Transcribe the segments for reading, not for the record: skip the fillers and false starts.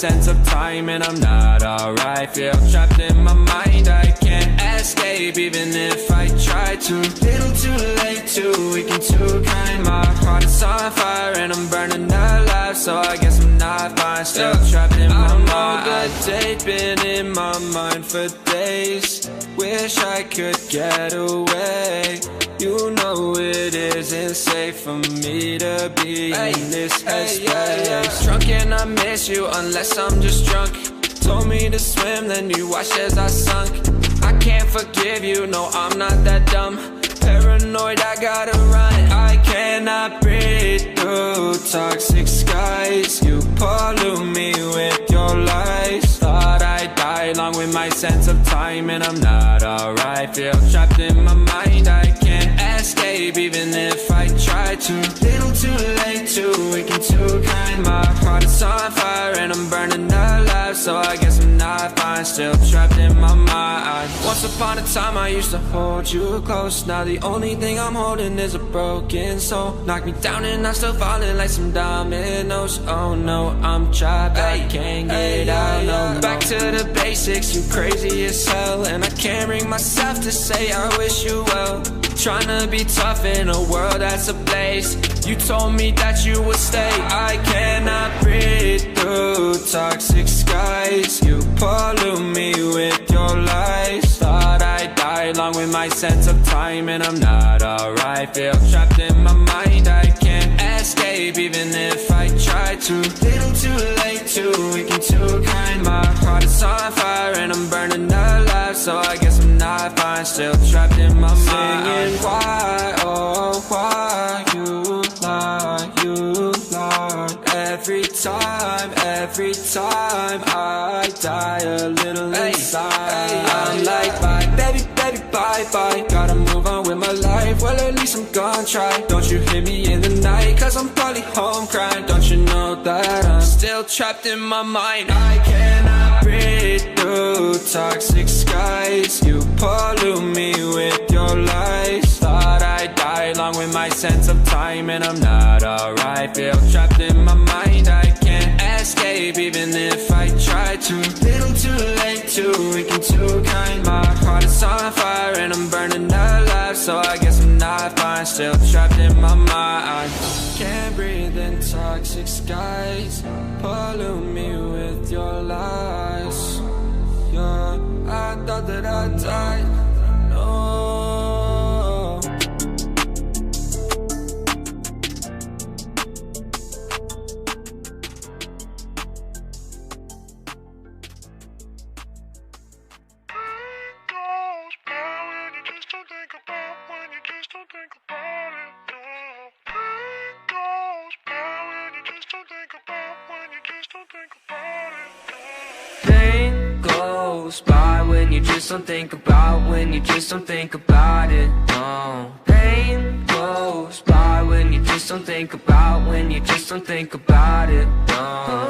sense of time and I'm not alright. Feel trapped in my mind, I can't escape even if I try to. Little too late, too weak and too kind. My heart is on fire and I'm burning alive, so I guess I'm not fine. Still trapped in my mind. I'm good date, been in my mind for days. Wish I could get away. You know it isn't safe for me to be in this headspace. Drunk and I miss you unless I'm just drunk. Told me to swim, then you watched as I sunk. I can't forgive you, no I'm not that dumb. Paranoid, I gotta run. I cannot breathe through toxic skies. You pollute me with your lies. Thought I'd die along with my sense of time and I'm not alright. Feel trapped in my mind, I can't escape even if I try to. Little too late, too weak and too kind. My heart is on fire and I'm burning alive, so I guess I'm not fine. Still trapped in my mind. Once upon a time I used to hold you close. Now the only thing I'm holding is a broken soul. Knock me down and I'm still falling like some dominoes. Oh no, I'm trapped, I can't get out, no. Back to the basics, you crazy as hell. And I can't bring myself to say I wish you well. Tryna be tough in a world that's ablaze. You told me that you would stay. I cannot breathe through toxic skies. You pollute me with your lies. Thought I'd die along with my sense of time and I'm not alright. Feel trapped in my mind, I can't escape even if I try to. Little too late, too weak and too kind. My heart is on fire and I'm burning alive, so I guess I'm not fine. Still trapped in my mind. Singing why, oh why you lie, you lie. Every time I die a little inside. I'm like bye, baby, baby, bye, bye. Gotta move on with my life, well at least I'm gonna try. Don't you hit me in the night, cause I'm probably home crying. Don't you know that I'm still trapped in my mind. I cannot breathe through toxic skies. You pollute me with your lies. Thought I'd die along with my sense of time and I'm not alright. Feel trapped in my mind, I can't escape even if I try to. Little too late, too weak and too kind. My heart is on fire and I'm burning alive, so I guess I'm not fine. Still trapped in my mind. Can't breathe in toxic skies. Pollute me with your lies. Yeah, I thought that I'd die. No. Pain goes by when you just don't think about, when you just don't think about it, no. Pain goes by when you just don't think about, when you just don't think about it, no.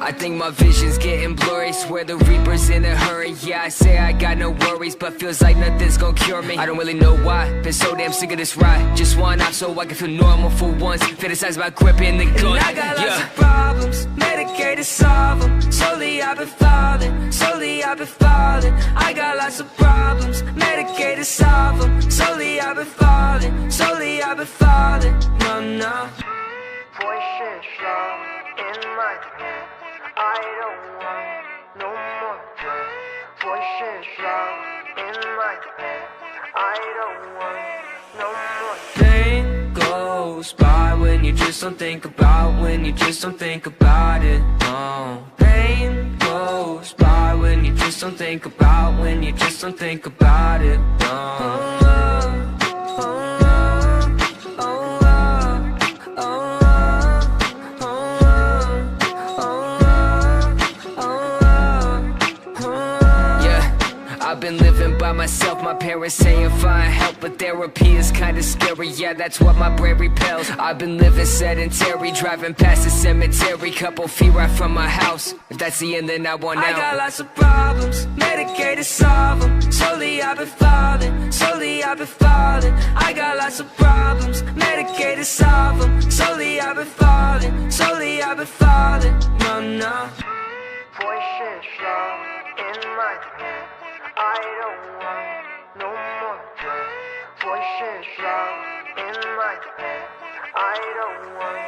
I think my vision's getting blurry. Swear the Reaper's in a hurry. Yeah, I say I got no worries, but feels like nothing's gonna cure me. I don't really know why, been so damn sick of this ride. Just one off so I can feel normal for once. Fantasize about gripping the gun. And I got lots of problems, medicated, solve them. Slowly I've been falling, slowly I've been falling. I got lots of problems, medicated, solve them. Slowly I've been falling, slowly I've been falling. No, no. Voices loud in my head. I don't want no more pain. Voices loud in my head. I don't want no more pain goes by when you just don't think about, when you just don't think about it, no. Pain goes by when you just don't think about, when you just don't think about it, no. I've been living by myself. My parents saying find help, but therapy is kinda scary. Yeah, that's what my brain repels. I've been living sedentary, driving past the cemetery, couple feet right from my house. If that's the end, then I want out. I got lots of problems, medicated, solve them. Slowly I've been falling, slowly I've been falling. I got lots of problems, medicated, solve them. Slowly I've been falling, slowly I've been falling. No, no. Voices loud in my head. I don't want no more pain. Voices loud in my head. I don't want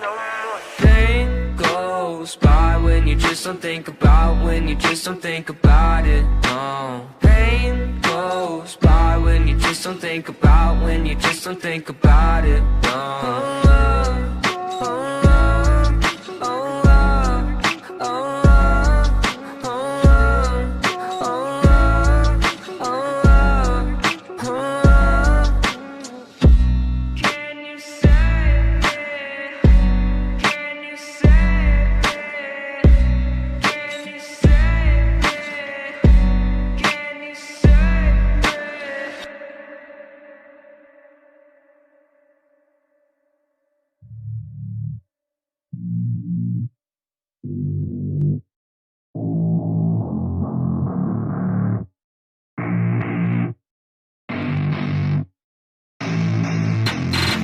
no more Pain goes by when you just don't think about, when you just don't think about it. No. Pain goes by when you just don't think about, when you just don't think about it. No.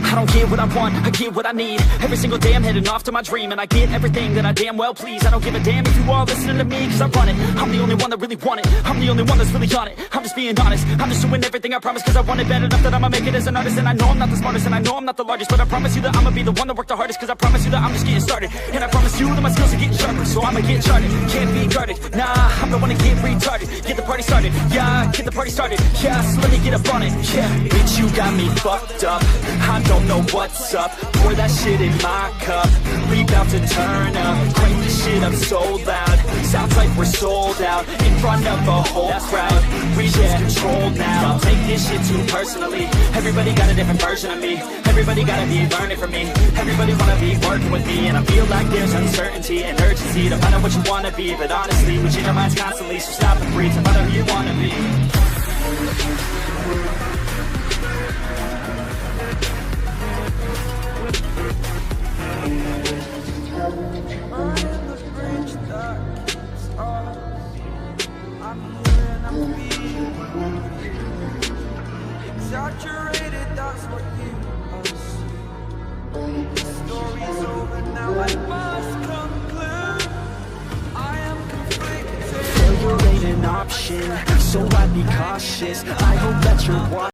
I don't get what I want, I get what I need. Every single day I'm heading off to my dream, and I get everything that I damn well please. I don't give a damn if you all listening to me, cause I run it. I'm the only one that really want it, I'm the only one that's really on it. I'm just being honest, I'm just doing everything I promise, cause I want it bad enough that I'ma make it as an artist. And I know I'm not the smartest, and I know I'm not the largest, but I promise you that I'ma be the one that worked the hardest, cause I promise you that I'm just getting started. And I promise you that my skills are getting sharper, so I'ma get charted. Can't be guarded, nah, I'm the one to get retarded. Get the party started, yeah, get the party started. Yeah, so let me get up on it, yeah. Bitch, you got me fucked up, I don't know what's up. Pour that shit in my cup, we bout to turn up. Crank this shit up so loud, sounds like we're sold out. In front of a whole crowd, we lose control now. I'll take this shit too personally. Everybody got a different version of me, everybody gotta be learning from me. Everybody wanna be working with me, and I feel like there's uncertainty and urgency to find out what you wanna be. But honestly, we change our minds constantly, so stop and breathe and find out who you wanna be. Exaggerated, that's what you must. The story's over now, I must conclude. I am conflicted. Failure ain't an option, so I'd be cautious. I hope that you're watching.